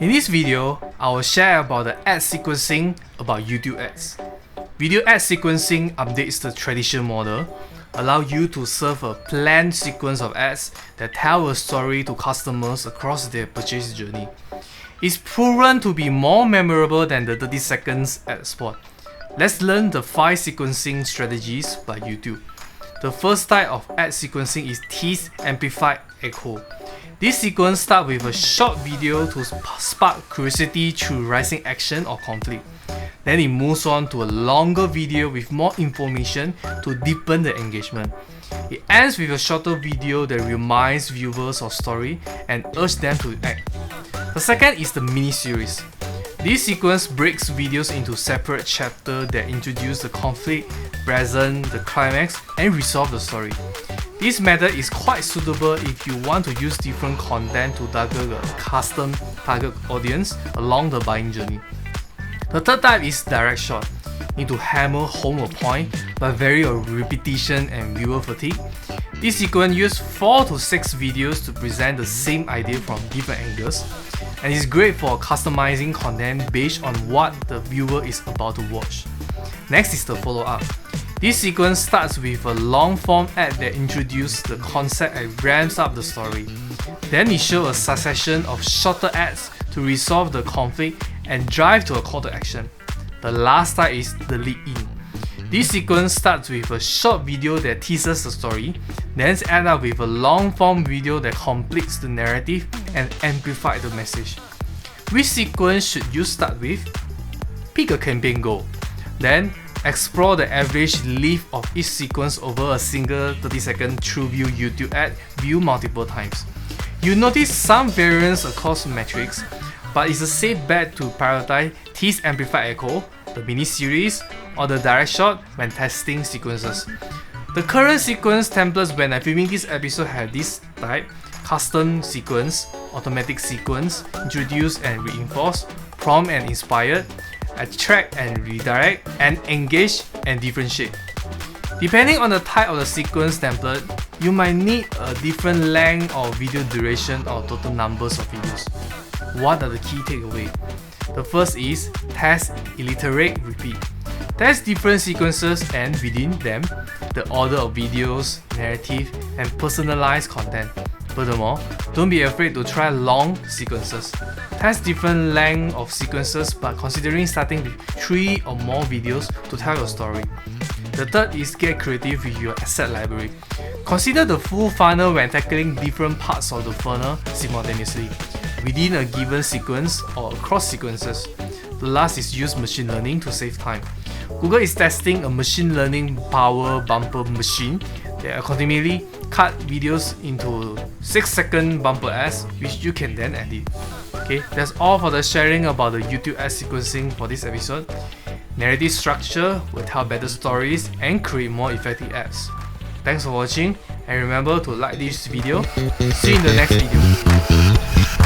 In this video, I will share about the ad sequencing about YouTube ads. Video ad sequencing updates the traditional model, allow you to serve a planned sequence of ads that tell a story to customers across their purchase journey. It's proven to be more memorable than the 30 seconds ad spot. Let's learn the 5 sequencing strategies by YouTube. The first type of ad sequencing is Tease, Amplify, Echo. This sequence starts with a short video to spark curiosity through rising action or conflict. Then it moves on to a longer video with more information to deepen the engagement. It ends with a shorter video that reminds viewers of story and urges them to act. The second is the mini-series. This sequence breaks videos into separate chapters that introduce the conflict, present the climax, and resolve the story. This method is quite suitable if you want to use different content to target a custom target audience along the buying journey. The third type is direct shot. Need to hammer home a point but vary your repetition and viewer fatigue. This sequence uses 4 to 6 videos to present the same idea from different angles, and is great for customizing content based on what the viewer is about to watch. Next is the follow-up. This sequence starts with a long-form ad that introduces the concept and ramps up the story. Then it shows a succession of shorter ads to resolve the conflict and drive to a call to action. The last type is the lead-in. This sequence starts with a short video that teases the story, then ends up with a long-form video that completes the narrative and amplifies the message. Which sequence should you start with? Pick a campaign goal. Then explore the average length of each sequence over a single 30-second TrueView YouTube ad viewed multiple times. You notice some variance across metrics, but it's a safe bet to prioritize Tease, Amplify, Echo, the mini-series, or the direct shot when testing sequences. The current sequence templates when I'm filming this episode have this type: custom sequence, automatic sequence, introduce and reinforce, prompt and inspired, attract and redirect, and engage and differentiate. Depending on the type of the sequence template, you might need a different length of video duration or total numbers of videos. What are the key takeaways? The first is test, iterate, repeat. Test different sequences and within them, the order of videos, narrative, and personalized content. Furthermore, don't be afraid to try long sequences. Test different length of sequences but considering starting with 3 or more videos to tell your story. The third is get creative with your asset library. Consider the full funnel when tackling different parts of the funnel simultaneously, within a given sequence or across sequences. The last is use machine learning to save time. Google is testing a machine learning power bumper machine that continually cut videos into 6-second bumper ads, which you can then edit. Okay, that's all for the sharing about the YouTube ad sequencing for this episode. Narrative structure will tell better stories and create more effective ads. Thanks for watching, and remember to like this video. See you in the next video.